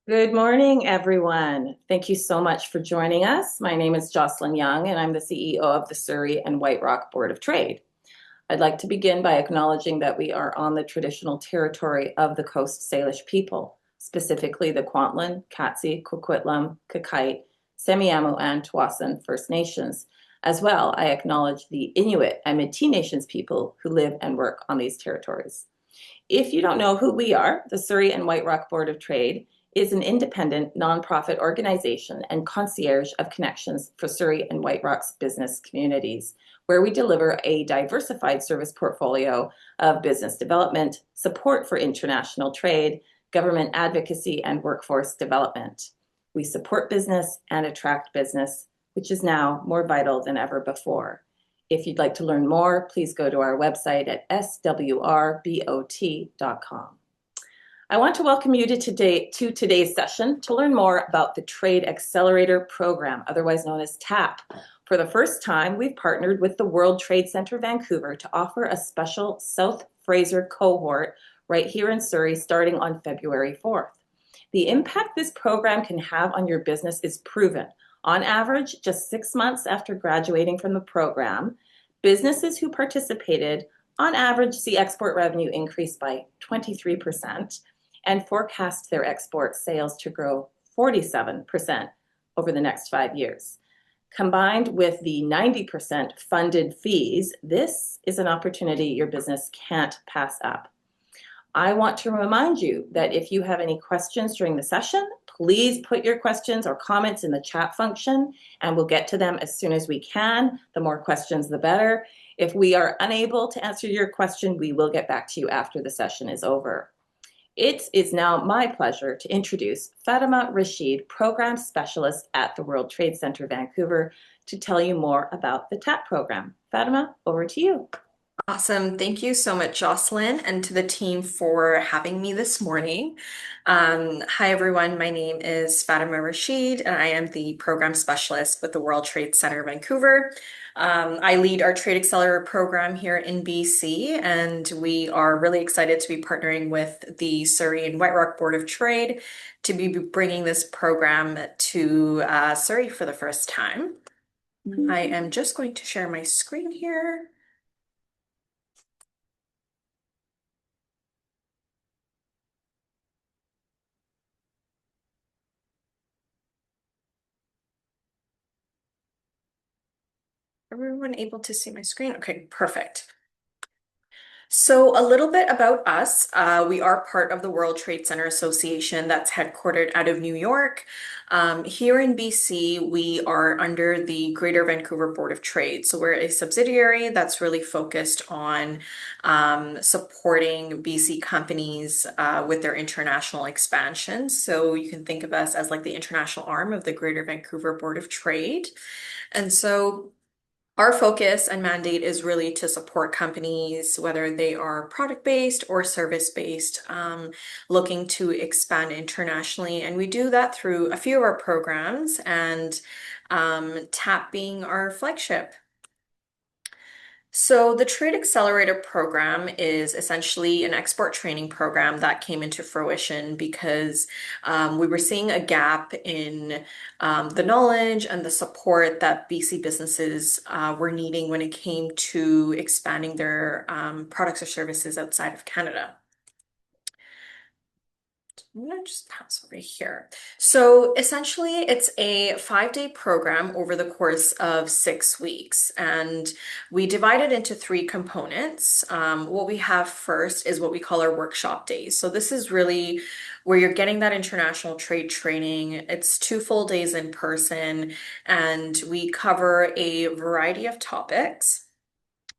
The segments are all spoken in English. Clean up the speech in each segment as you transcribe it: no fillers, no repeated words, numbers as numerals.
Good morning, everyone. Thank you so much for joining us. My name is Jocelyn Young, and I'm the CEO of the Surrey and White Rock Board of Trade. I'd like to begin by acknowledging that we are on the traditional territory of the Coast Salish people, specifically the Kwantlen, Katzie, Coquitlam, Kakite, Semiahmoo, and Tsawwassen First Nations. As well, I acknowledge the Inuit and Métis Nations people who live and work on these territories. If you don't know who we are, the Surrey and White Rock Board of Trade is an independent nonprofit organization and concierge of connections for Surrey and White Rock's business communities, where we deliver a diversified service portfolio of business development, support for international trade, government advocacy, and workforce development. We support business and attract business, which is now more vital than ever before. If you'd like to learn more, please go to our website at swrbot.com. I want to welcome you to today's session to learn more about the Trade Accelerator Program, otherwise known as TAP. For the first time, we've partnered with the World Trade Centre Vancouver to offer a special South Fraser cohort right here in Surrey starting on February 4th. The impact this program can have on your business is proven. On average, just 6 months after graduating from the program, businesses who participated on average see export revenue increase by 23%, and forecast their export sales to grow 47% over the next 5 years. Combined with the 90% funded fees, this is an opportunity your business can't pass up. I want to remind you that if you have any questions during the session, please put your questions or comments in the chat function, and we'll get to them as soon as we can. The more questions, the better. If we are unable to answer your question, we will get back to you after the session is over. It is now my pleasure to introduce Fatima Rashid, Program Specialist at the World Trade Centre Vancouver, to tell you more about the TAP program. Fatima, over to you. Awesome. Thank you so much, Jocelyn, and to the team for having me this morning. Hi, everyone. My name is Fatima Rashid, and I am the program specialist with the World Trade Centre Vancouver. I lead our Trade Accelerator program here in BC, and we are really excited to be partnering with the Surrey and White Rock Board of Trade to be bringing this program to Surrey for the first time. I am just going to share my screen here. Everyone able to see my screen? Okay, perfect. So a little bit about us. We are part of the World Trade Center Association that's headquartered out of New York. Here in BC, we are under the Greater Vancouver Board of Trade. So we're a subsidiary that's really focused on supporting BC companies with their international expansion. So you can think of us as like the international arm of the Greater Vancouver Board of Trade. And so our focus and mandate is really to support companies, whether they are product-based or service-based, looking to expand internationally. And we do that through a few of our programs, and TAP being our flagship. So the Trade Accelerator Program is essentially an export training program that came into fruition because we were seeing a gap in the knowledge and the support that BC businesses were needing when it came to expanding their products or services outside of Canada. I'm gonna just pass over here. So essentially, it's a 5-day program over the course of 6 weeks, and we divide it into 3 components. What we have first is what we call our workshop days. So this is really where you're getting that international trade training. It's 2 full days in person, and we cover a variety of topics.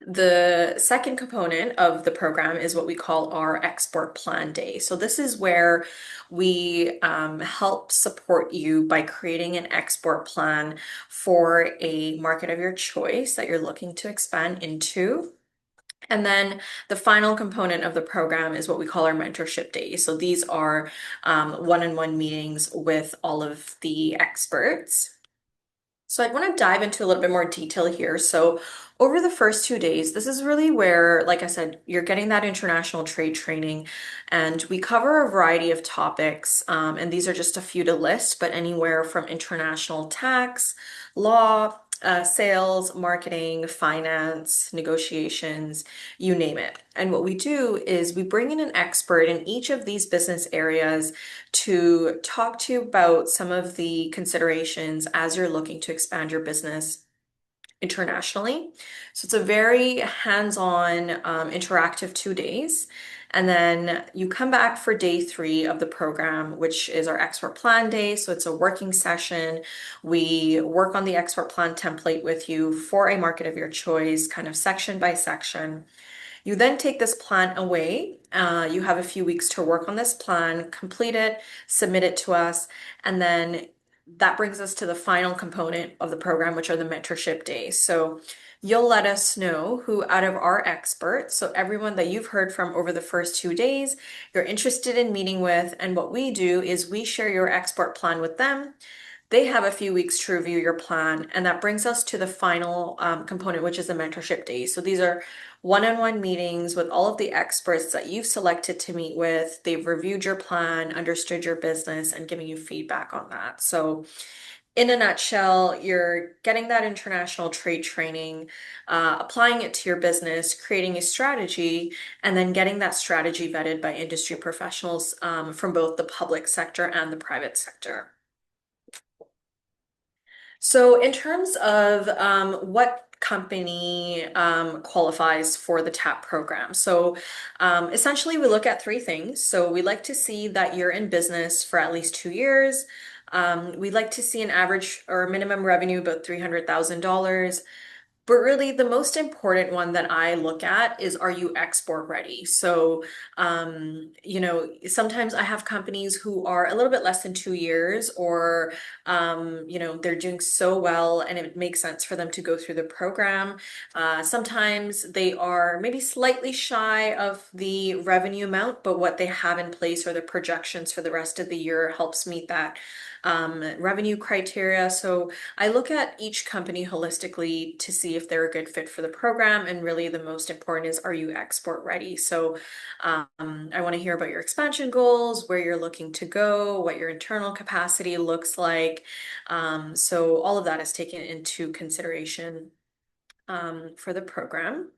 The second component of the program is what we call our export plan day. So this is where we help support you by creating an export plan for a market of your choice that you're looking to expand into. And then the final component of the program is what we call our mentorship days. So these are one-on-one meetings with all of the experts. So I want to dive into a little bit more detail here. So over the first 2 days, this is really where, like I said, you're getting that international trade training, and we cover a variety of topics. And these are just a few to list, but anywhere from international tax, law, sales, marketing, finance, negotiations, you name it. And what we do is we bring in an expert in each of these business areas to talk to you about some of the considerations as you're looking to expand your business internationally. So it's a very hands-on, interactive 2 days. And then you come back for day 3 of the program, which is our export plan day. So it's a working session. We work on the export plan template with you for a market of your choice, kind of section by section. You then take this plan away. You have a few weeks to work on this plan, complete it, submit it to us, and then that brings us to the final component of the program, which are the mentorship days. So you'll let us know who out of our experts, so everyone that you've heard from over the first 2 days, you're interested in meeting with. And what we do is we share your export plan with them. They have a few weeks to review your plan, and that brings us to the final component, which is the mentorship days. So these are one-on-one meetings with all of the experts that you've selected to meet with. They've reviewed your plan, understood your business, and giving you feedback on that. So in a nutshell, you're getting that international trade training, applying it to your business, creating a strategy, and then getting that strategy vetted by industry professionals from both the public sector and the private sector. So in terms of what company qualifies for the TAP program. So essentially we look at 3 things. So we like to see that you're in business for at least 2 years. We'd like to see an average or minimum revenue about $300,000. But really, the most important one that I look at is, are you export ready? So, sometimes I have companies who are a little bit less than 2 years, or, they're doing so well and it makes sense for them to go through the program. Sometimes they are maybe slightly shy of the revenue amount, but what they have in place or the projections for the rest of the year helps meet that revenue criteria. So I look at each company holistically to see if they're a good fit for the program. And really the most important is, are you export ready? So I want to hear about your expansion goals, where you're looking to go, what your internal capacity looks like. So all of that is taken into consideration for the program.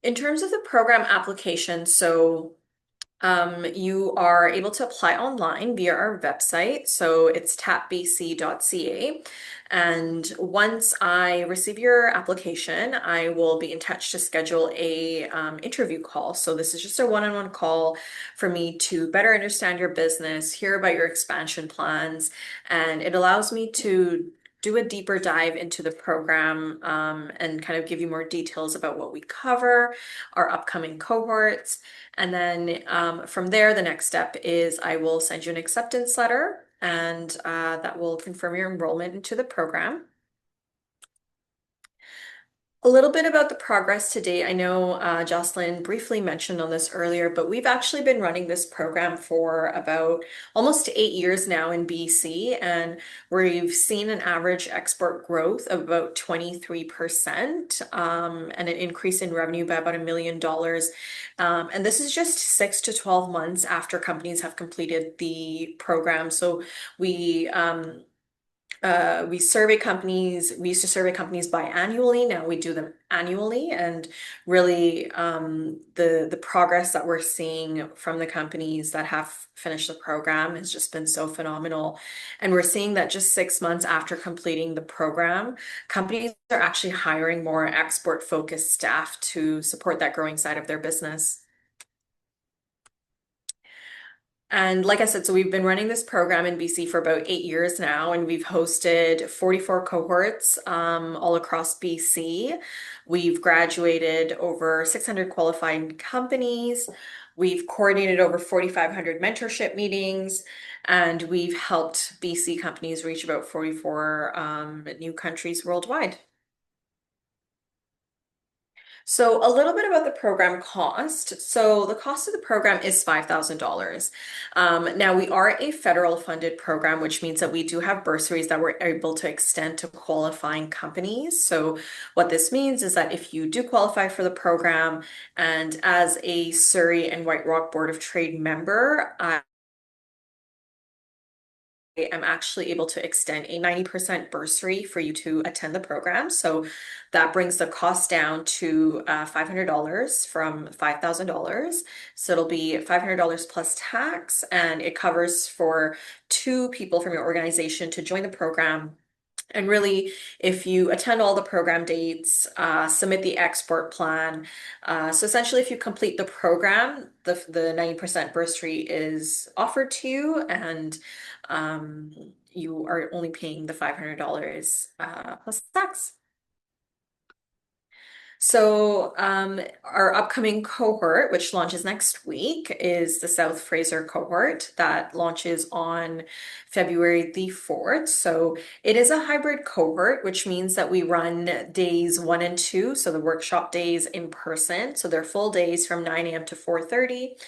In terms of the program application, so you are able to apply online via our website. So it's tapbc.ca. And once I receive your application, I will be in touch to schedule a interview call. So this is just a one-on-one call for me to better understand your business, hear about your expansion plans, and it allows me to do a deeper dive into the program and kind of give you more details about what we cover, our upcoming cohorts. And then from there, the next step is I will send you an acceptance letter, and that will confirm your enrollment into the program. A little bit about the progress today. I know Jocelyn briefly mentioned on this earlier, but we've actually been running this program for about almost 8 years now in BC, and we've seen an average export growth of about 23%, and an increase in revenue by about $1 million. And this is just 6 to 12 months after companies have completed the program. So we we survey companies. We used to survey companies biannually. Now we do them annually, and really the progress that we're seeing from the companies that have finished the program has just been so phenomenal. And we're seeing that just 6 months after completing the program, companies are actually hiring more export-focused staff to support that growing side of their business. And like I said, so we've been running this program in BC for about 8 years now, and we've hosted 44 cohorts all across BC. We've graduated over 600 qualified companies. We've coordinated over 4,500 mentorship meetings, and we've helped BC companies reach about 44 new countries worldwide. So a little bit about the program cost. So the cost of the program is $5,000. Now we are a federal funded program, which means that we do have bursaries that we're able to extend to qualifying companies. So what this means is that if you do qualify for the program and as a Surrey and White Rock Board of Trade member, I'm actually able to extend a 90% bursary for you to attend the program. So that brings the cost down to $500 from $5,000. So it'll be $500 plus tax, and it covers for two people from your organization to join the program. And really, if you attend all the program dates, submit the export plan. So essentially, if you complete the program, the 90% bursary is offered to you, and you are only paying the $500 plus tax. So, our upcoming cohort, which launches next week, is the South Fraser cohort that launches on February the 4th. So, it is a hybrid cohort, which means that we run days 1 and 2, so the workshop days in person. So, they're full days from 9 a.m. to 4:30.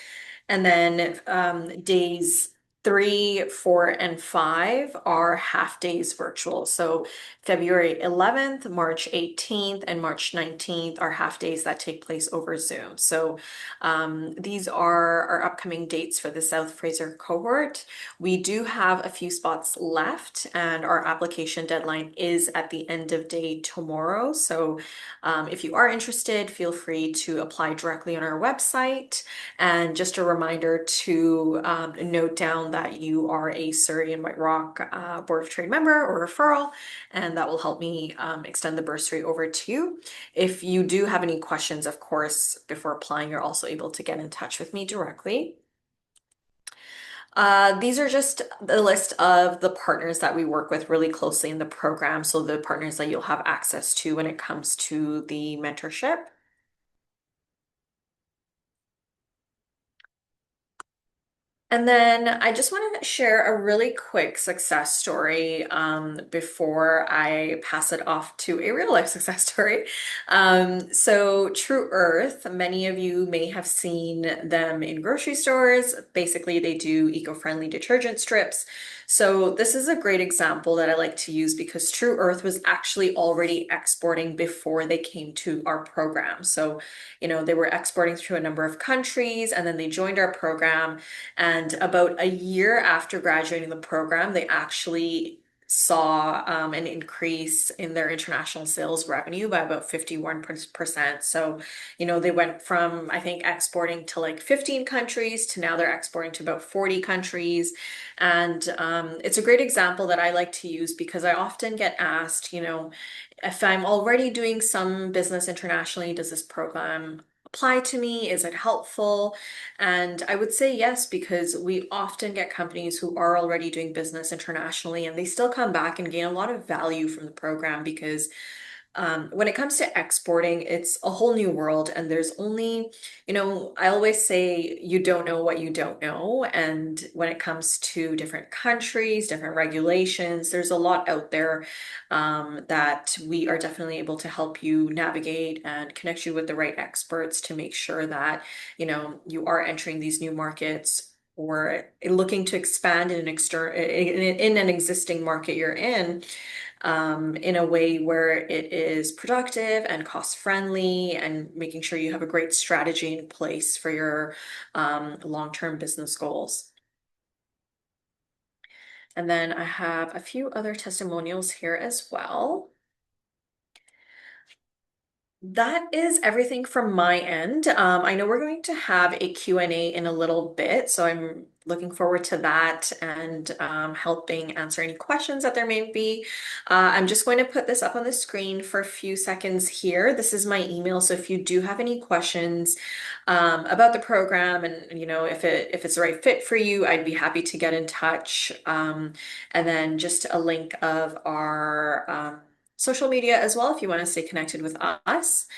And then days 3, 4, and 5 are half days virtual. So February 11th, March 18th, and March 19th are half days that take place over Zoom. So these are our upcoming dates for the South Fraser cohort. We do have a few spots left, and our application deadline is at the end of day tomorrow. So if you are interested, feel free to apply directly on our website. And just a reminder to note down that you are a Surrey and White Rock Board of Trade member or referral, and that will help me extend the bursary over to you. If you do have any questions, of course, before applying, you're also able to get in touch with me directly. These are just the list of the partners that we work with really closely in the program. So the partners that you'll have access to when it comes to the mentorship. And then I just want to share a really quick success story before I pass it off to a real life success story. So True Earth, many of you may have seen them in grocery stores. Basically, they do eco-friendly detergent strips. So this is a great example that I like to use because True Earth was actually already exporting before they came to our program. So, they were exporting through a number of countries, and then they joined our program. And about a year after graduating the program, they actually saw an increase in their international sales revenue by about 51%. So, they went from, I think, exporting to like 15 countries to now they're exporting to about 40 countries. And it's a great example that I like to use because I often get asked, if I'm already doing some business internationally, does this program apply to me? Is it helpful? And I would say yes, because we often get companies who are already doing business internationally and they still come back and gain a lot of value from the program because when it comes to exporting, it's a whole new world, and there's only, I always say you don't know what you don't know. And when it comes to different countries, different regulations, there's a lot out there that we are definitely able to help you navigate and connect you with the right experts to make sure that, you are entering these new markets or looking to expand in an existing market you're in a way where it is productive and cost friendly, and making sure you have a great strategy in place for your long-term business goals. And then I have a few other testimonials here as well. That is everything from my end. I know we're going to have a Q&A in a little bit, so I'm looking forward to that and helping answer any questions that there may be. I'm just going to put this up on the screen for a few seconds here. This is my email, so if you do have any questions about the program and if it's the right fit for you, I'd be happy to get in touch. And then just a link of our social media as well if you want to stay connected with us.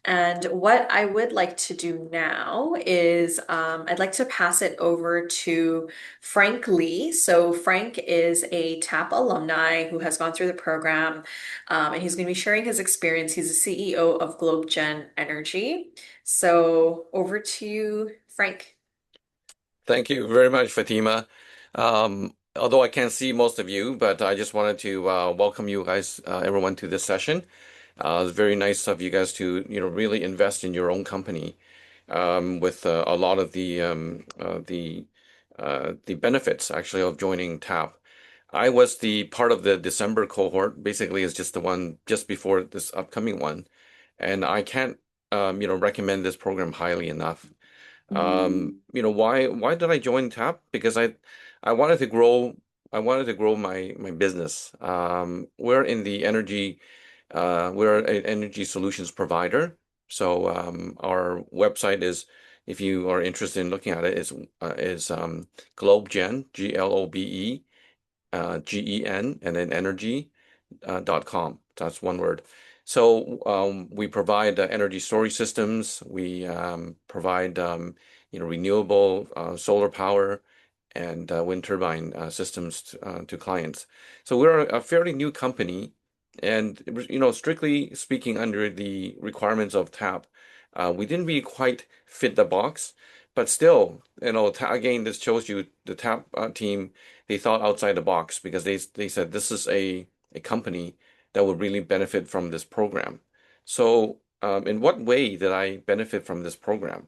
And what I would like to do now is I'd like to pass it over to Frank Lee. So Frank is a TAP alumni who has gone through the program, and he's going to be sharing his experience. He's the CEO of GlobeGen Energy. So over to you, Frank. Thank you very much, Fatima. Although I can't see most of you, but I just wanted to welcome you guys, everyone, to this session. It's very nice of you guys to, really invest in your own company with a lot of the benefits actually of joining TAP. I was the part of the December cohort. Basically, is just the one just before this upcoming one, and I can't, recommend this program highly enough. Why did I join TAP? Because I wanted to grow my business. We're an energy solutions provider. So our website is, if you are interested in looking at it, is GlobeGen, GLOBEGEN, and then energy.com. That's one word. So we provide energy storage systems. We provide renewable solar power and wind turbine systems to clients. So we're a fairly new company, and strictly speaking, under the requirements of TAP, we didn't really quite fit the box. But still, again, this shows you the TAP team. They thought outside the box because they said this is a company that would really benefit from this program. So, in what way did I benefit from this program?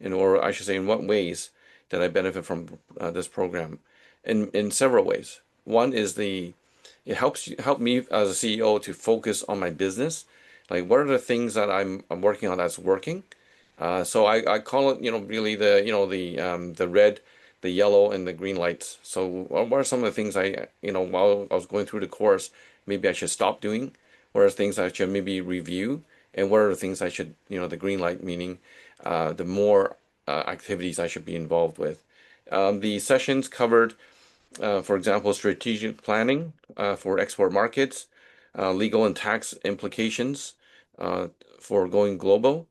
Or I should say, in what ways did I benefit from this program? In several ways. One is it help me as a CEO to focus on my business. Like, what are the things that I'm working on that's working? So I call it, really the red, the yellow, and the green lights. So what are some of the things while I was going through the course, maybe I should stop doing? What are things I should maybe review? And what are the things I should, the green light meaning, the more activities I should be involved with. The sessions covered, for example, strategic planning for export markets, legal and tax implications for going global,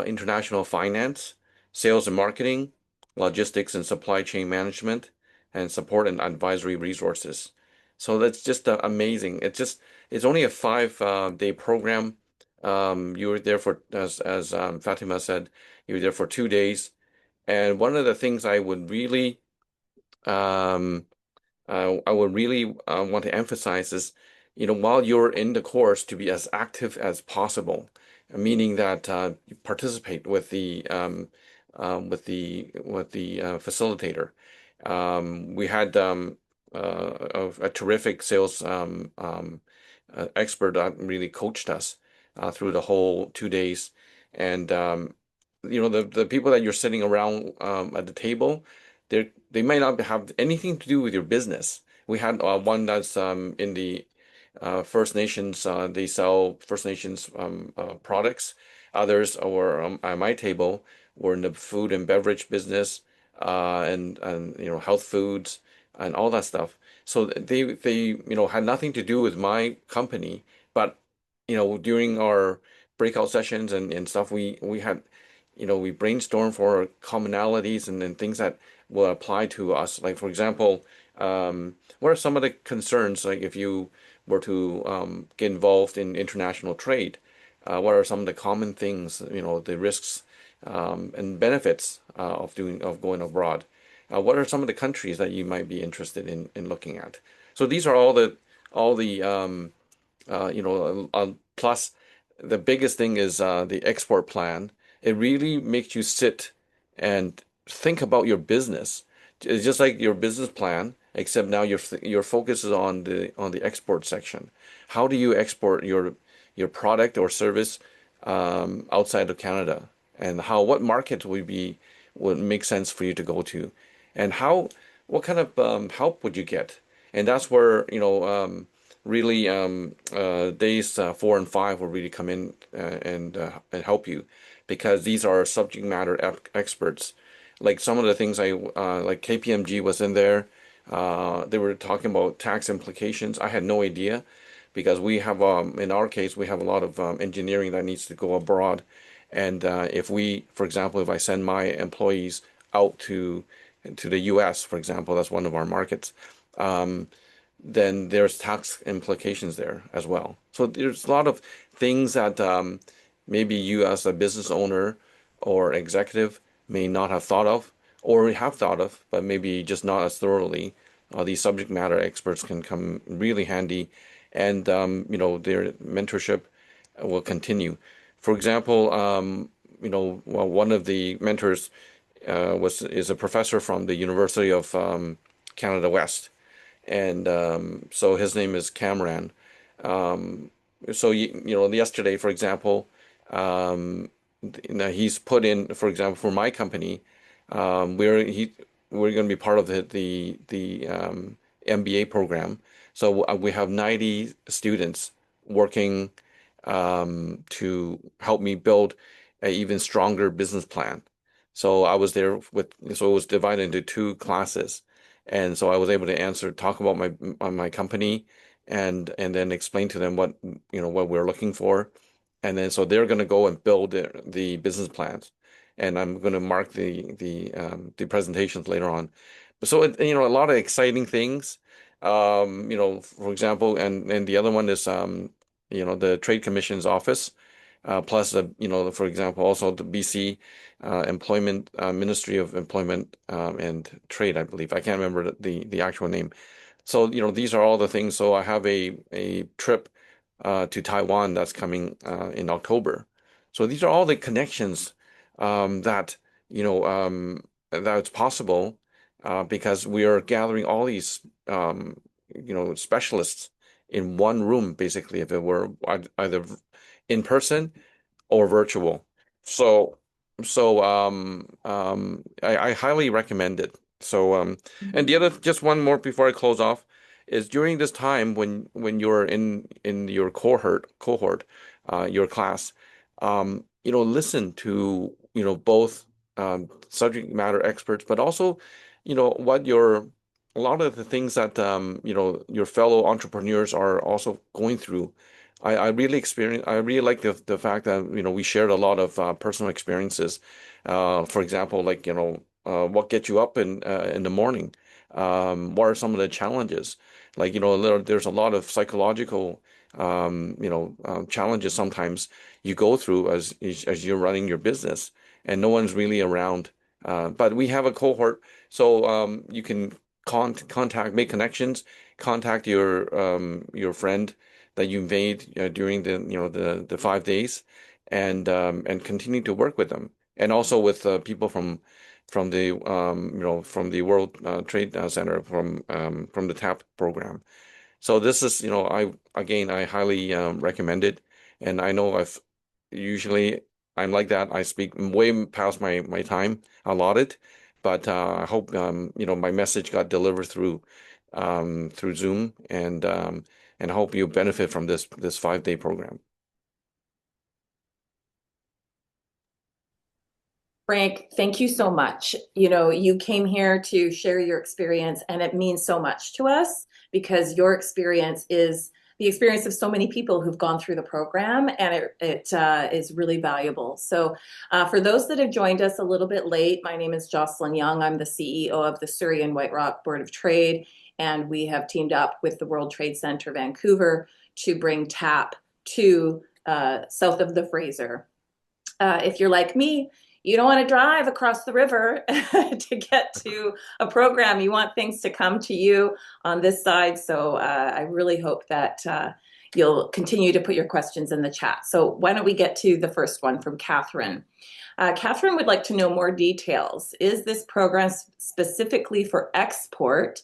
international finance, sales and marketing, logistics and supply chain management, and support and advisory resources. So that's just amazing. It's only a 5 day program. You were there for, as Fatima said, you were there for 2 days. And one of the things um, I would really want to emphasize is, while you're in the course, to be as active as possible, meaning that you participate with the facilitator. We had a terrific sales expert that really coached us through the whole 2 days, and the people that you're sitting around at the table, they might not have anything to do with your business. We had one that's in the First Nations. They sell First Nations products. Others were at my table were in the food and beverage business, and health foods and all that stuff. So they had nothing to do with my company, but during our breakout sessions and stuff, we had we brainstorm for commonalities and then things that will apply to us. Like, for example, what are some of the concerns, like if you were to get involved in international trade? What are some of the common things, the risks and benefits of going abroad? What are some of the countries that you might be interested in looking at? So these are all the plus the biggest thing is the export plan. It really makes you sit and think about your business. It's just like your business plan, except now your focus is on the export section. How do you export your product or service outside of Canada? And what market would make sense for you to go to? And what kind of help would you get? And that's where, really days 4 and 5 will really come in and help you, because these are subject matter experts. Like some of the things like KPMG was in there. They were talking about tax implications. I had no idea, because we have, in our case, we have a lot of engineering that needs to go abroad. And if we, for example, if I send my employees out to the US, for example, that's one of our markets, um, then there's tax implications there as well. So there's a lot of things that maybe you as a business owner or executive may not have thought of or have thought of, but maybe just not as thoroughly. These subject matter experts can come really handy, and their mentorship will continue. For example, well, one of the mentors is a professor from the University of Canada West, and so his name is Cameron. Um, so yesterday, for example, um, he's put in, for example, for my company, we're going to be part of the MBA program. So we have 90 students working to help me build an even stronger business plan. So I was there so it was divided into two classes. And so I was able to talk about my company and then explain to them what we're looking for. And then so they're going to go and build the business plans. And I'm going to mark the presentations later on. So a lot of exciting things. For example, and the other one is the Trade Commission's office, plus for example, also the BC Employment Ministry of Employment and Trade, I believe. I can't remember the actual name. So these are all the things. So I have a trip to Taiwan that's coming in October. So these are all the connections that that's possible because we are gathering all these specialists in one room, basically, if it were either in person or virtual. So I highly recommend it. So and the other, just one more before I close off, is during this time when you're in your cohort your class, listen to both subject matter experts, but also what a lot of the things that your fellow entrepreneurs are also going through. I really like the fact that we shared a lot of personal experiences. For example, like what gets you up in the morning? What are some of the challenges? Like there's a lot of psychological challenges sometimes you go through as you're running your business, and no one's really around. But we have a cohort, so you can contact, make connections, contact your friend that you made during the 5 days, and continue to work with them, and also with people from the World Trade Center from the TAP program. So this is I highly recommend it, and I know usually I'm like that. I speak way past my time allotted, but I hope my message got delivered through Zoom, and I hope you benefit from this 5 day program. Frank, thank you so much. You came here to share your experience, and it means so much to us because your experience is the experience of so many people who've gone through the program, and it is really valuable. So, for those that have joined us a little bit late, my name is Jocelyn Young. I'm the CEO of the Surrey and White Rock Board of Trade, and we have teamed up with the World Trade Centre Vancouver to bring TAP to south of the Fraser. If you're like me, you don't want to drive across the river to get to a program. You want things to come to you on this side. So I really hope that you'll continue to put your questions in the chat. So why don't we get to the first one from Catherine? Catherine would like to know more details. Is this program specifically for export,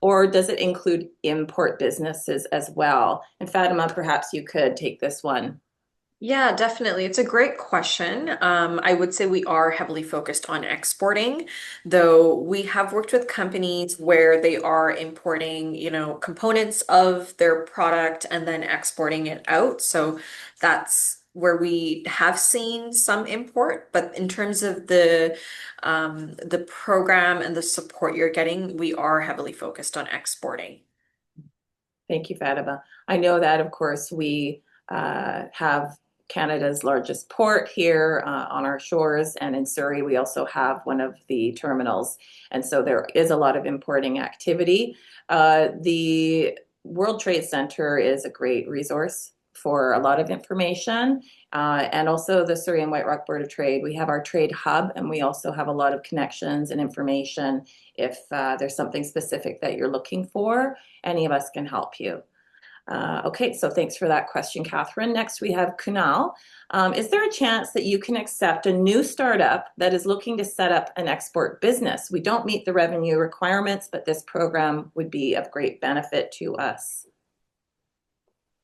or does it include import businesses as well? And Fatima, perhaps you could take this one. Yeah, definitely. It's a great question. I would say we are heavily focused on exporting, though we have worked with companies where they are importing, components of their product and then exporting it out. So that's where we have seen some import. But in terms of the program and the support you're getting, we are heavily focused on exporting. Thank you, Fatima. I know that, of course, we have Canada's largest port here on our shores, and in Surrey, we also have one of the terminals. And so there is a lot of importing activity. The World Trade Centre is a great resource for a lot of information. And also the Surrey and White Rock Board of Trade. We have our trade hub, and we also have a lot of connections and information if there's something specific that you're looking for. Any of us can help you. Okay, so thanks for that question, Catherine. Next, we have Kunal. Is there a chance that you can accept a new startup that is looking to set up an export business? We don't meet the revenue requirements, but this program would be of great benefit to us.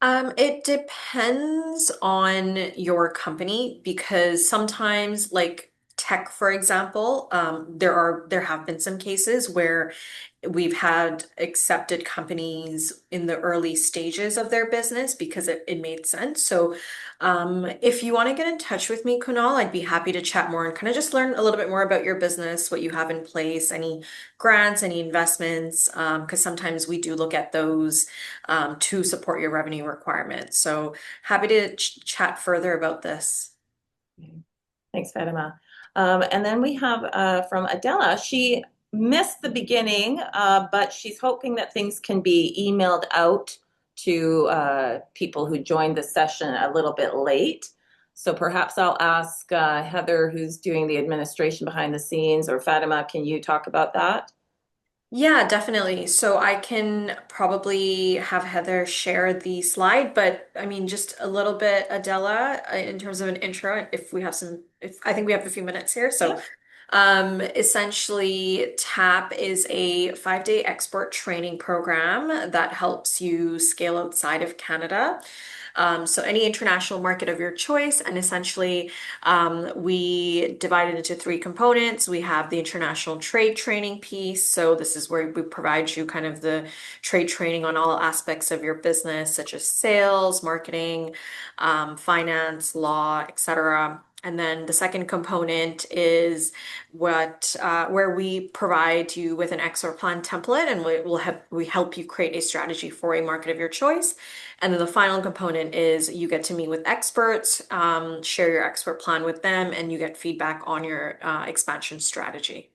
It depends on your company because sometimes, like tech, for example, there have been some cases where we've had accepted companies in the early stages of their business because it made sense. So, if you want to get in touch with me, Kunal, I'd be happy to chat more and kind of just learn a little bit more about your business, what you have in place, any grants, any investments, because sometimes we do look at those to support your revenue requirements. So happy to chat further about this. Thanks, Fatima. And then we have from Adela. She missed the beginning, but she's hoping that things can be emailed out to people who joined the session a little bit late. So perhaps I'll ask Heather, who's doing the administration behind the scenes, or Fatima, can you talk about that? Yeah, definitely. So I can probably have Heather share the slide, but I mean, just a little bit, Adela, in terms of an intro, if we have if I think we have a few minutes here. So, Yeah. essentially, TAP is a 5-day export training program that helps you scale outside of Canada. So any international market of your choice, and essentially we divide it into three components. We have the international trade training piece. So this is where we provide you kind of the trade training on all aspects of your business, such as sales, marketing, finance, law, etc. And then the second component is where we provide you with an export plan template, and we help you create a strategy for a market of your choice. And then the final component is you get to meet with experts, share your expert plan with them, and you get feedback on your expansion strategy.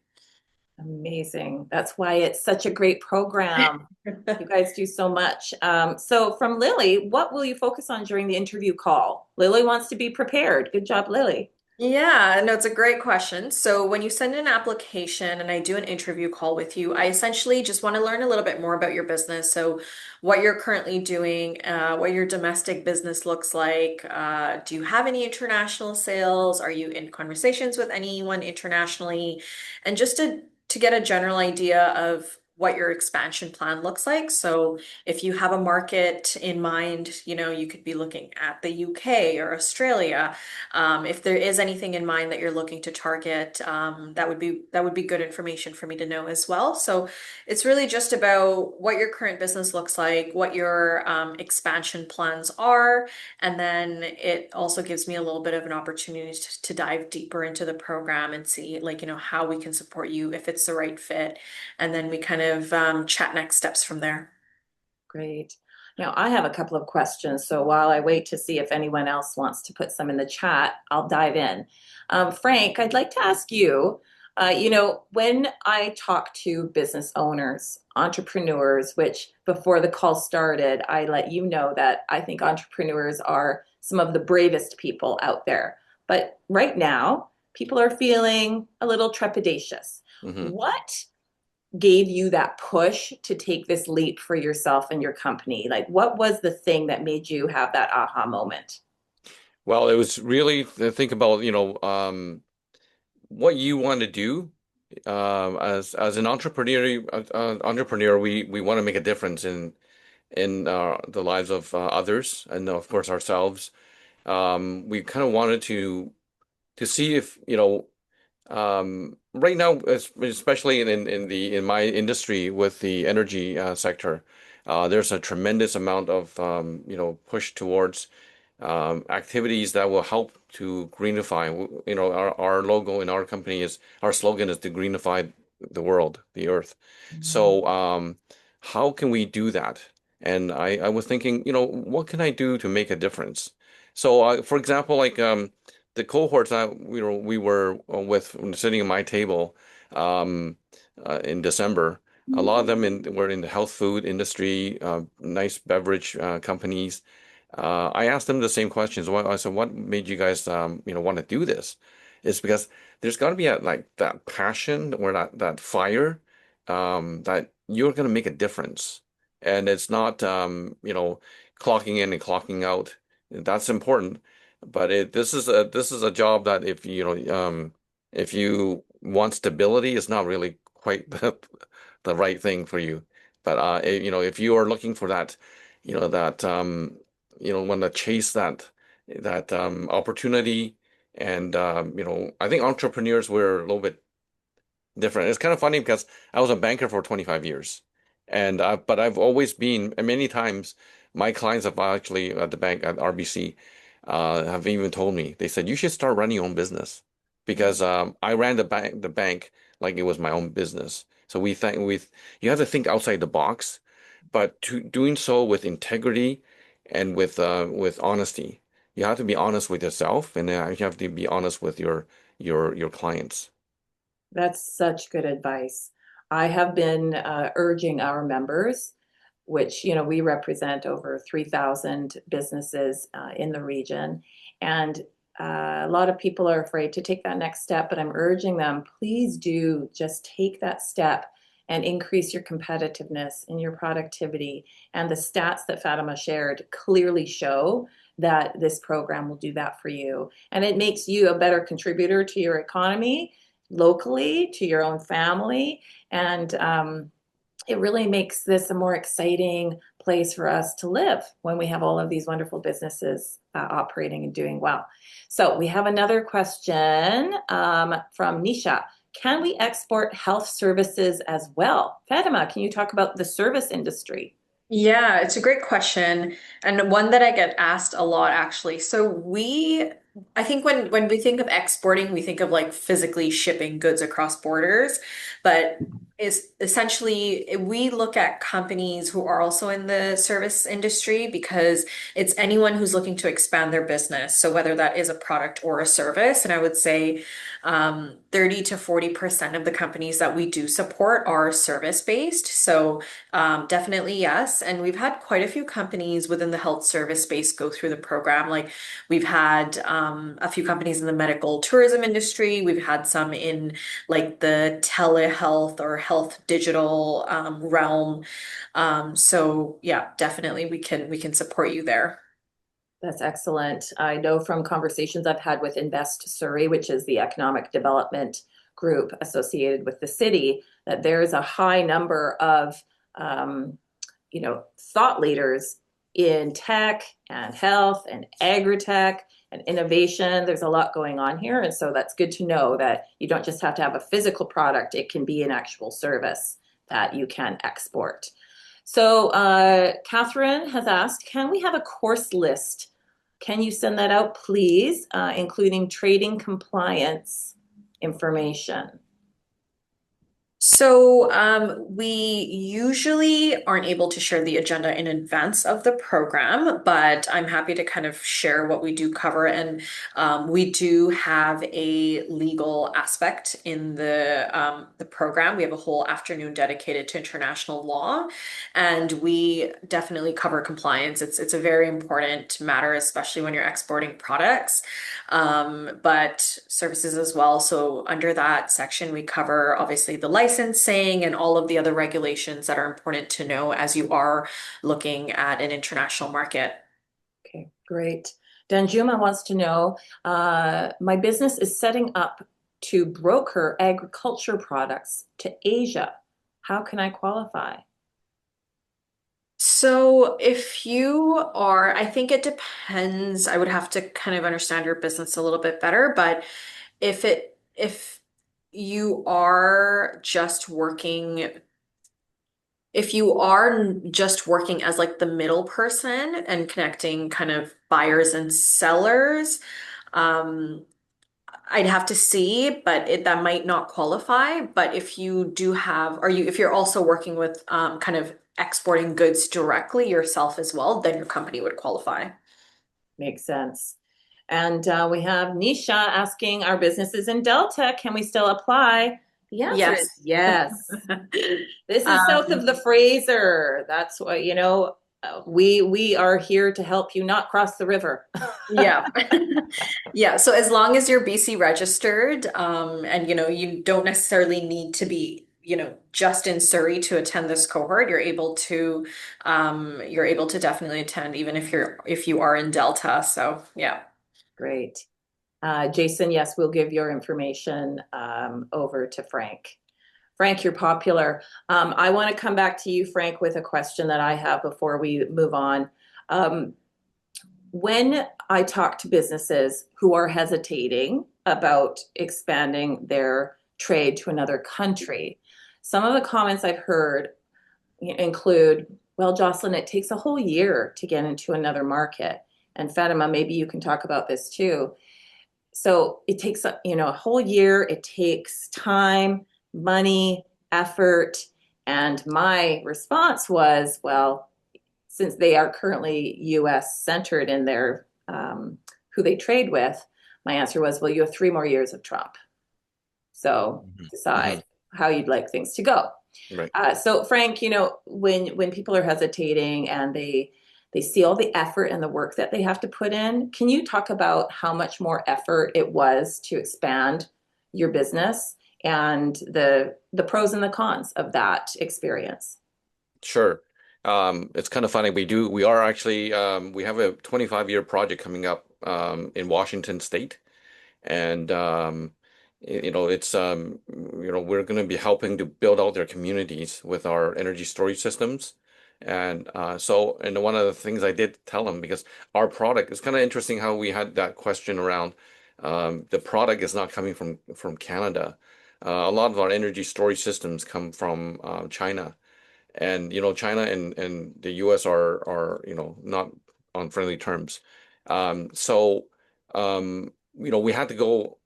Amazing. That's why it's such a great program. You guys do so much. So from Lily, what will you focus on during the interview call? Lily wants to be prepared. Good job, Lily. Yeah, no, it's a great question. So when you send an application and I do an interview call with you, I essentially just want to learn a little bit more about your business. So what you're currently doing, what your domestic business looks like. Do you have any international sales? Are you in conversations with anyone internationally? And just to get a general idea of what your expansion plan looks like. So if you have a market in mind, you could be looking at the UK or Australia. If there is anything in mind that you're looking to target, that would be good information for me to know as well. So it's really just about what your current business looks like, what your expansion plans are, and then it also gives me a little bit of an opportunity to dive deeper into the program and see, like, how we can support you if it's the right fit, and then we kind of chat next steps from there. Great. Now, I have a couple of questions. So while I wait to see if anyone else wants to put some in the chat, I'll dive in. Frank, I'd like to ask you, when I talk to business owners, entrepreneurs, which before the call started, I let you know that I think entrepreneurs are some of the bravest people out there. But right now, people are feeling a little trepidatious. Hmm. What gave you that push to take this leap for yourself and your company? Like, what was the thing that made you have that aha moment? Well, it was really to think about, what you want to do. As an entrepreneur, we want to make a difference in the lives of others and of course ourselves. We kind of wanted to see if, right now, especially in my industry with the energy sector, there's a tremendous amount of push towards activities that will help to greenify. Our logo in our company is our slogan is to greenify the world, the earth. Mhm. So how can we do that? And I was thinking, what can I do to make a difference? So, for example, like the cohorts that we were with sitting at my table um, in December, a lot of them were in the health food industry, nice beverage companies. I asked them the same questions. I said, "What made you guys, want to do this?" It's because there's got to be like that passion or that fire that you're going to make a difference, and it's not clocking in and clocking out. That's important, but this is a job that if you want stability, it's not really quite the right thing for you. But if you are looking for that, want to chase that opportunity, and I think entrepreneurs were a little bit different. It's kind of funny because I was a banker for 25 years, and but I've always been, and many times my clients have actually at the bank at RBC have even told me, they said you should start running your own business because I ran the bank like it was my own business. So you have to think outside the box, but doing so with integrity and with honesty. You have to be honest with yourself, and you have to be honest with your clients. That's such good advice. I have been urging our members, which, we represent over 3,000 businesses in the region. And a lot of people are afraid to take that next step, but I'm urging them, please do just take that step and increase your competitiveness and your productivity. And the stats that Fatima shared clearly show that this program will do that for you. And it makes you a better contributor to your economy locally, to your own family. And it really makes this a more exciting place for us to live when we have all of these wonderful businesses operating and doing well. So we have another question from Nisha. Can we export health services as well? Fatima, can you talk about the service industry? Yeah, it's a great question and one that I get asked a lot actually. I think when we think of exporting, we think of like physically shipping goods across borders, but is essentially we look at companies who are also in the service industry because it's anyone who's looking to expand their business. So whether that is a product or a service, and I would say 30 to 40% of the companies that we do support are service based. So definitely yes. And we've had quite a few companies within the health service space go through the program. Like we've had a few companies in the medical tourism industry. We've had some in like the telehealth or health digital realm. So yeah, definitely we can support you there. That's excellent. I know from conversations I've had with Invest Surrey, which is the economic development group associated with the city, that there's a high number of um, thought leaders in tech and health and agri-tech and innovation. There's a lot going on here. And so that's good to know that you don't just have to have a physical product, it can be an actual service that you can export. So Catherine has asked, can we have a course list? Can you send that out, please, including trading compliance information? So, we usually aren't able to share the agenda in advance of the program, but I'm happy to kind of share what we do cover. And we do have a legal aspect in the program. We have a whole afternoon dedicated to international law, and we definitely cover compliance. It's a very important matter, especially when you're exporting products, but services as well. So under that section, we cover obviously the licensing and all of the other regulations that are important to know as you are looking at an international market. Okay, great. Danjuma wants to know, my business is setting up to broker agriculture products to Asia. How can I qualify? So if you are, I think it depends. I would have to kind of understand your business a little bit better, but if you are just working if you are just working as like the middle person and connecting kind of buyers and sellers, um, I'd have to see, but that might not qualify. But if you do have, if you're also working with kind of exporting goods directly yourself as well, then your company would qualify. Makes sense. And we have Nisha asking, our businesses in Delta, can we still apply? The answer is Yes. yes. This is south of Um, the Fraser. That's what, we are here to help you not cross the river. yeah. Yeah. So as long as you're BC registered, and you don't necessarily need to be, just in Surrey to attend this cohort, you're able to definitely attend even if you are in Delta. So yeah. Great. Jason, yes, we'll give your information over to Frank. Frank, you're popular. I want to come back to you, Frank, with a question that I have before we move on. Um, when I talk to businesses who are hesitating about expanding their trade to another country, some of the comments I've heard include, well, Jocelyn, it takes a whole year to get into another market. And Fatima, maybe you can talk about this too. So it takes a whole year. It takes time, money, effort. And my response was, well, since they are currently US centered in their who they trade with, my answer was, well, you have 3 more years of Trump. So Mhm. decide Mhm. how you'd like things to go. Right. So Frank, when people are hesitating and they see all the effort and the work that they have to put in, can you talk about how much more effort it was to expand your business and the pros and the cons of that experience? Sure. It's kind of funny. We are actually, we have a 25-year project coming up in Washington State. And we're going to be helping to build out their communities with our energy storage systems. And one of the things I did tell them, because our product, it's kind of interesting how we had that question around the product is not coming from Canada. A lot of our energy storage systems come from China. And China and the US are not on friendly terms. So we had to go.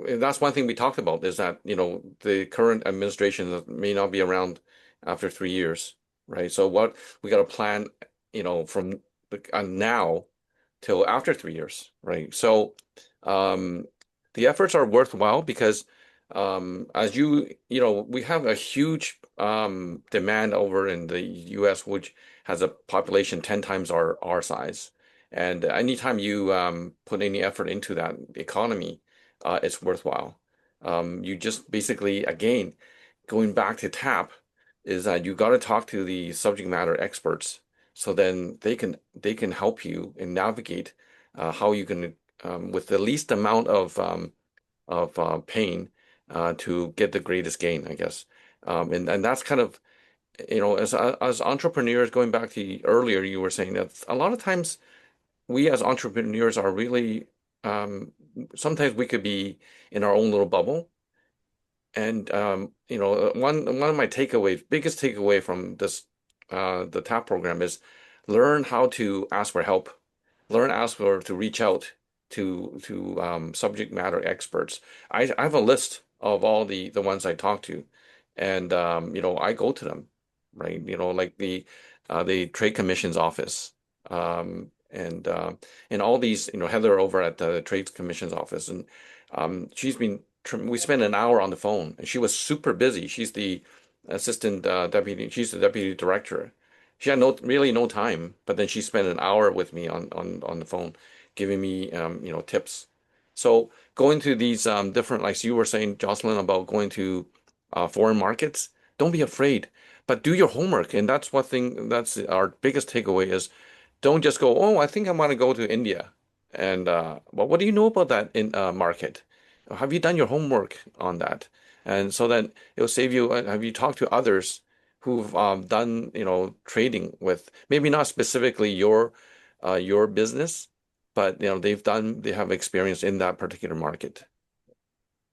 And that's one thing we talked about, is that the current administration may not be around after 3 years, right? So what we got to plan, from now till after 3 years, right? So um, the efforts are worthwhile because as we have a huge demand over in the US, which has a population 10 times our size. And anytime you put any effort into that economy, it's worthwhile. You just basically, again, going back to TAP, is that you got to talk to the subject matter experts, so then they can help you and navigate how you can with the least amount of pain to get the greatest gain, I guess. And that's kind of, as entrepreneurs, going back to earlier, you were saying that a lot of times we as entrepreneurs are really um, sometimes we could be in our own little bubble. And one of my biggest takeaway from this the TAP program is learn how to ask for help, to reach out to subject matter experts. I have a list of all the ones I talk to, and I go to them, right? Like the Trade Commission's office, and all these, Heather over at the Trade Commission's office, and we spent an hour on the phone, and she was super busy. She's the she's the deputy director. She had really no time, but then she spent an hour with me on the phone, giving me tips. So going to these different, like you were saying, Jocelyn, about going to foreign markets, don't be afraid, but do your homework. And that's our biggest takeaway is, don't just go, oh, I think I want to go to India. And well, what do you know about that in market? Have you done your homework on that? And so that it'll save you. Have you talked to others who've done, trading with, maybe not specifically your business, but they have experience in that particular market.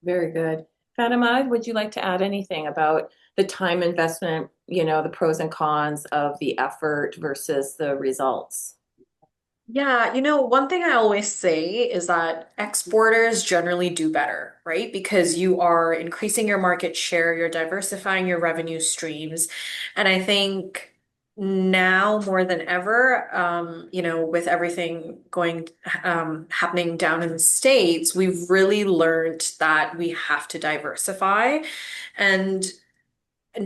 Very good. Fatima, would you like to add anything about the time investment, the pros and cons of the effort versus the results? Yeah, one thing I always say is that exporters generally do better, right? Because you are increasing your market share, you're diversifying your revenue streams. And I think now more than ever, with everything going happening down in the States, we've really learned that we have to diversify. And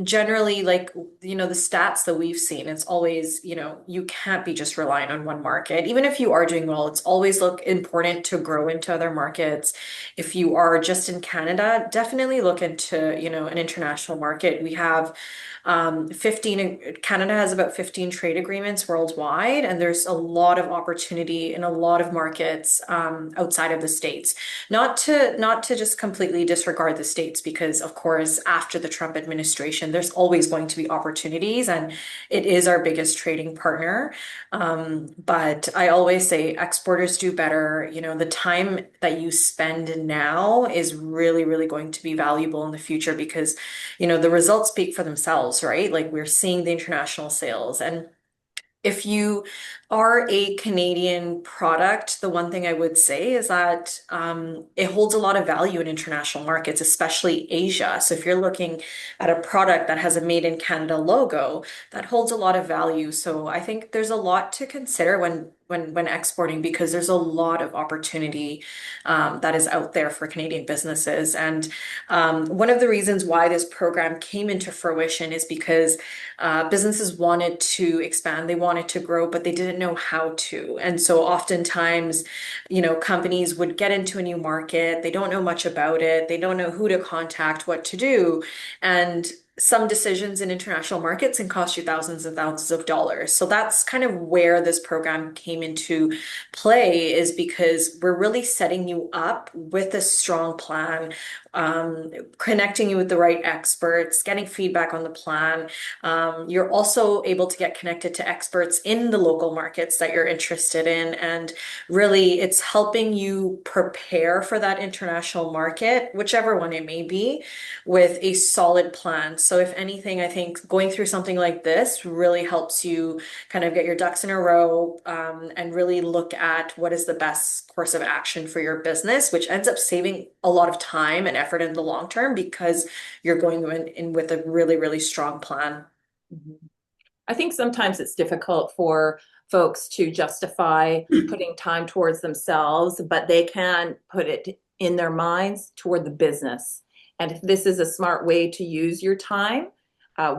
generally, like, the stats that we've seen, it's always, you can't be just relying on one market. Even if you are doing well, it's always look important to grow into other markets. If you are just in Canada, definitely look into, an international market. We have 15, Canada has about 15 trade agreements worldwide, and there's a lot of opportunity in a lot of markets outside of the States. Not to just completely disregard the States, because of course, after the Trump administration, there's always going to be opportunities, and it is our biggest trading partner. But I always say exporters do better. The time that you spend now is really, really going to be valuable in the future, because the results speak for themselves, right? Like, we're seeing the international sales. And if you are a Canadian product, the one thing I would say is that it holds a lot of value in international markets, especially Asia. So if you're looking at a product that has a Made in Canada logo, that holds a lot of value. So I think there's a lot to consider when exporting, because there's a lot of opportunity that is out there for Canadian businesses. And one of the reasons why this program came into fruition is because businesses wanted to expand, they wanted to grow, but they didn't know how to. And so oftentimes, companies would get into a new market, they don't know much about it, they don't know who to contact, what to do. And some decisions in international markets can cost you thousands and thousands of dollars. So that's kind of where this program came into play, is because we're really setting you up with a strong plan, connecting you with the right experts, getting feedback on the plan. You're also able to get connected to experts in the local markets that you're interested in. And really, it's helping you prepare for that international market, whichever one it may be, with a solid plan. So if anything, I think going through something like this really helps you kind of get your ducks in a row, and really look at what is the best course of action for your business, which ends up saving a lot of time and effort in the long term, because you're going in with a really, really strong plan. Mhm. I think sometimes it's difficult for folks to justify putting time towards themselves, but they can put it in their minds toward the business. And if this is a smart way to use your time,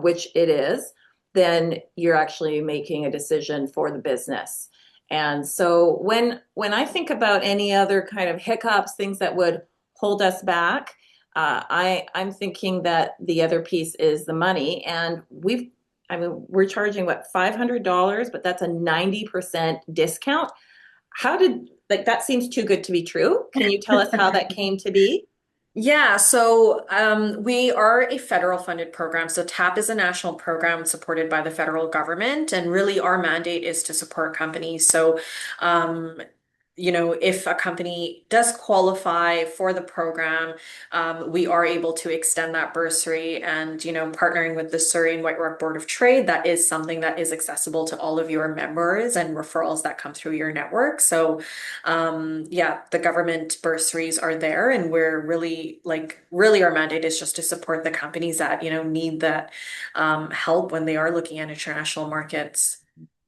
which it is, then you're actually making a decision for the business. And so when I think about any other kind of hiccups, things that would hold us back, I'm thinking that the other piece is the money. And we're charging what, $500, but that's a 90% discount. That seems too good to be true. Can you tell us how that came to be? Yeah, so we are a federal funded program. So TAP is a national program supported by the federal government, and really our mandate is to support companies. So um, if a company does qualify for the program, we are able to extend that bursary. And, partnering with the Surrey and White Rock Board of Trade, that is something that is accessible to all of your members and referrals that come through your network. So, yeah, the government bursaries are there, and we're really our mandate is just to support the companies that, need that help when they are looking at international markets.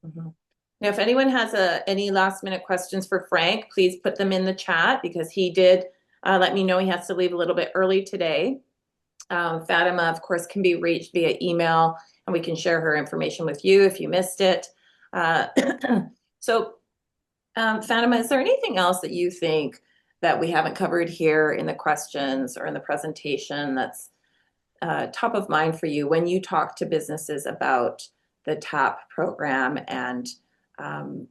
Mhm. Now, if anyone has any last minute questions for Frank, please put them in the chat, because he did let me know he has to leave a little bit early today. Fatima, of course, can be reached via email, and we can share her information with you if you missed it. Uh, so, Fatima, is there anything else that you think that we haven't covered here in the questions or in the presentation that's top of mind for you when you talk to businesses about the TAP program, and um,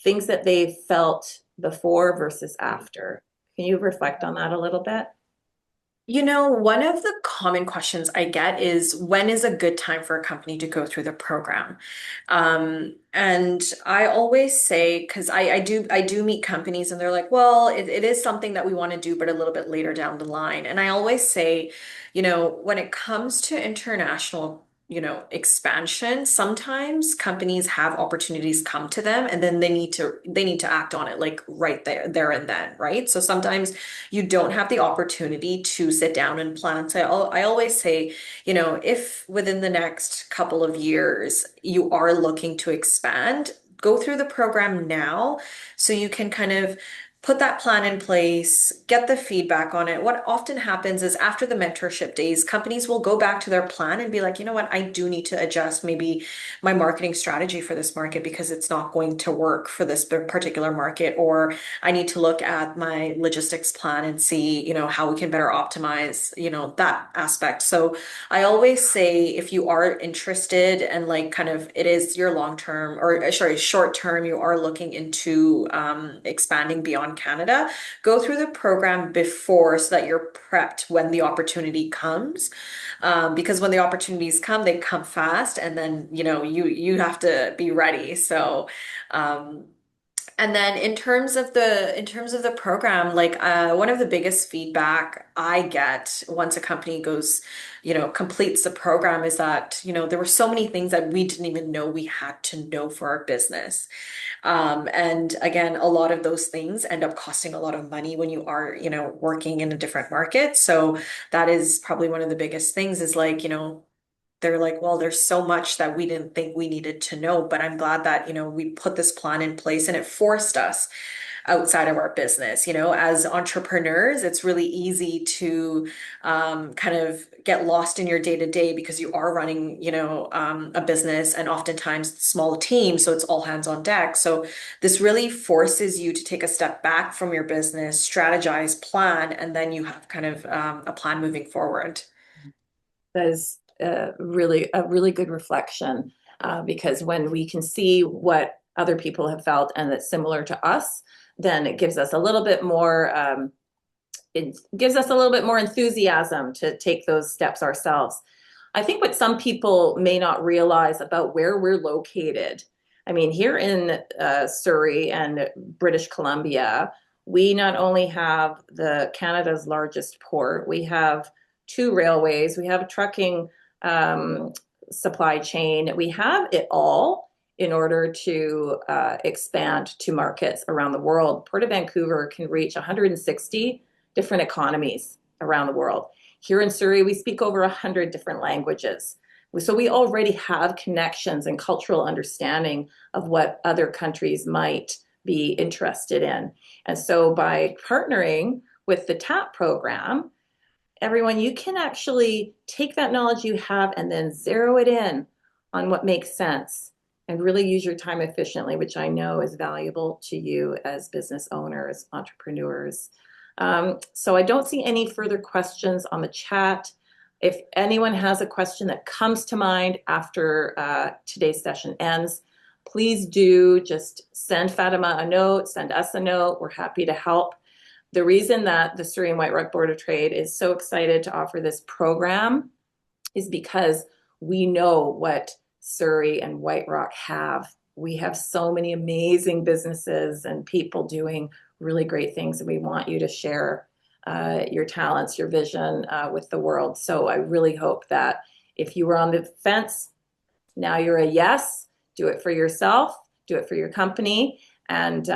things that they've felt before versus after? Can you reflect on that a little bit? One of the common questions I get is, when is a good time for a company to go through the program? And I always say, because I do meet companies and they're like, well, it is something that we want to do, but a little bit later down the line. And I always say, when it comes to international expansion, sometimes companies have opportunities come to them and then they need to act on it like right there and then, right? So sometimes you don't have the opportunity to sit down and plan. So I always say, if within the next couple of years you are looking to expand, go through the program now so you can kind of put that plan in place, get the feedback on it. What often happens is after the mentorship days, companies will go back to their plan and be like, you know what, I do need to adjust maybe my marketing strategy for this market because it's not going to work for this particular market, or I need to look at my logistics plan and see, how we can better optimize, that aspect. So I always say if you are interested and like kind of it is your long term or sorry, short term, you are looking into expanding beyond Canada, go through the program before so that you're prepped when the opportunity comes. Because when the opportunities come, they come fast, and then you have to be ready. So um, and then in terms of the program, like one of the biggest feedback I get once a company goes, completes the program is that, there were so many things that we didn't even know we had to know for our business. And again, a lot of those things end up costing a lot of money when you are, working in a different market. So that is probably one of the biggest things is like, they're like, well, there's so much that we didn't think we needed to know, but I'm glad that, we put this plan in place and it forced us outside of our business. As entrepreneurs, it's really easy to kind of get lost in your day to day because you are running, a business and oftentimes small team. So it's all hands on deck. So this really forces you to take a step back from your business, strategize, plan, and then you have kind of a plan moving forward. That is really a really good reflection because when we can see what other people have felt and that's similar to us, then it gives us a little bit more. It gives us a little bit more enthusiasm to take those steps ourselves. I think what some people may not realize about where we're located. I mean, here in Surrey and British Columbia, we not only have the Canada's largest port, we have two railways, we have a trucking um, supply chain, we have it all in order to expand to markets around the world. Port of Vancouver can reach 160 different economies around the world. Here in Surrey, we speak over 100 different languages. So we already have connections and cultural understanding of what other countries might be interested in. And so by partnering with the TAP program, everyone, you can actually take that knowledge you have and then zero it in on what makes sense and really use your time efficiently, which I know is valuable to you as business owners, entrepreneurs. So I don't see any further questions on the chat. If anyone has a question that comes to mind after today's session ends, please do just send Fatima a note, send us a note. We're happy to help. The reason that the Surrey and White Rock Board of Trade is so excited to offer this program is because we know what Surrey and White Rock have. We have so many amazing businesses and people doing really great things, and we want you to share your talents, your vision with the world. So I really hope that if you were on the fence, now you're a yes. Do it for yourself, do it for your company, and we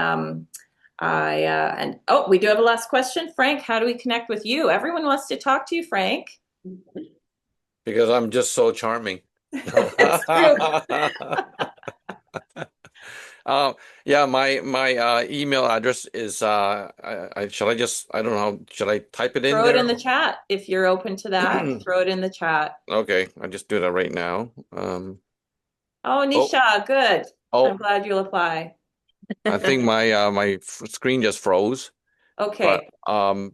do have a last question. Frank, how do we connect with you? Everyone wants to talk to you, Frank. Because I'm just so charming. It's true. Yeah, my email address is shall I just I don't know, should I type it in Throw it there? in the chat if you're open to that. Throw it in the chat. Okay, I'll just do that right now. Oh, Oh, Nisha, good. I'm oh, glad you'll apply. I think my screen just froze. But Okay.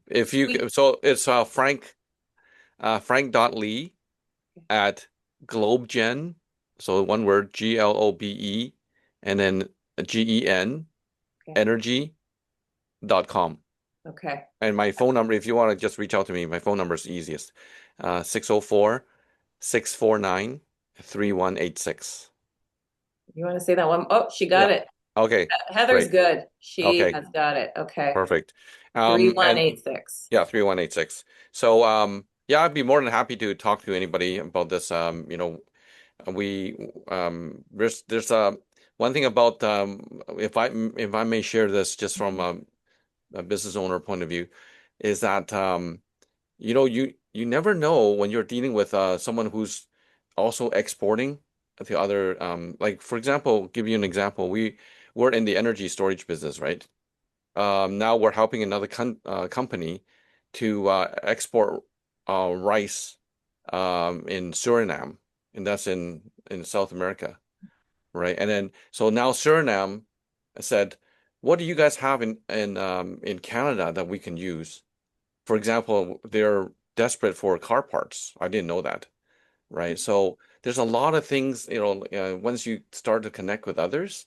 if you We, so it's Frank.Lee at Globegen, so one word, GLOBE, and then GEN okay. energy.com. Okay. And my phone number, if you want to just reach out to me, my phone number is the easiest. 604-649-3186. You want to say that one? Oh, she got Yeah. it. Okay, Heather's great. good. She Okay, has got it. Okay. perfect. And 3186. yeah, 3186. So yeah, I'd be more than happy to talk to anybody about this. There's one thing about if I may share this just from a business owner point of view, is that you never know when you're dealing with someone who's also exporting to other like for example, give you an example. We're in the energy storage business, right? Now we're helping another company to export rice in Suriname, and that's in South America, right? And then so now Suriname said, "What do you guys have in Canada that we can use?" For example, they're desperate for car parts. I didn't know that, right? So there's a lot of things, once you start to connect with others,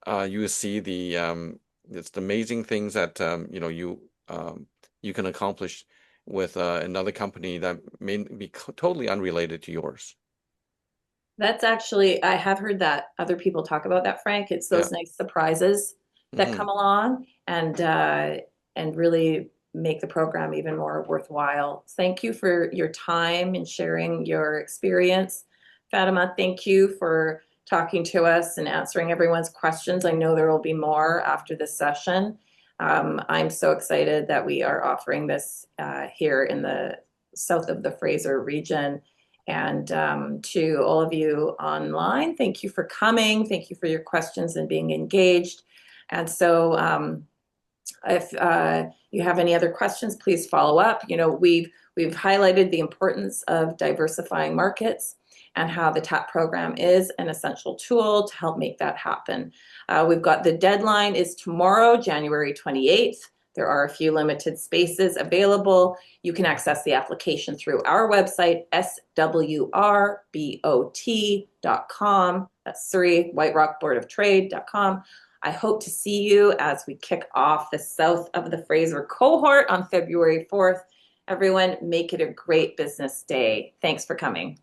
you will see it's the amazing things that you can accomplish with another company that may be totally unrelated to yours. That's actually, I have heard that other people talk about that, Frank. It's Yeah. those nice surprises that Hmm. come along and really make the program even more worthwhile. Thank you for your time and sharing your experience. Fatima, thank you for talking to us and answering everyone's questions. I know there will be more after this session. I'm so excited that we are offering this here in the south of the Fraser region. And to all of you online, thank you for coming. Thank you for your questions and being engaged. And so if you have any other questions, please follow up. We've highlighted the importance of diversifying markets and how the TAP program is an essential tool to help make that happen. We've got the deadline is tomorrow, January 28th. There are a few limited spaces available. You can access the application through our website, swrbot.com. That's Surrey White Rock Board of Trade.com. I hope to see you as we kick off the South of the Fraser cohort on February 4th. Everyone, make it a great business day. Thanks for coming.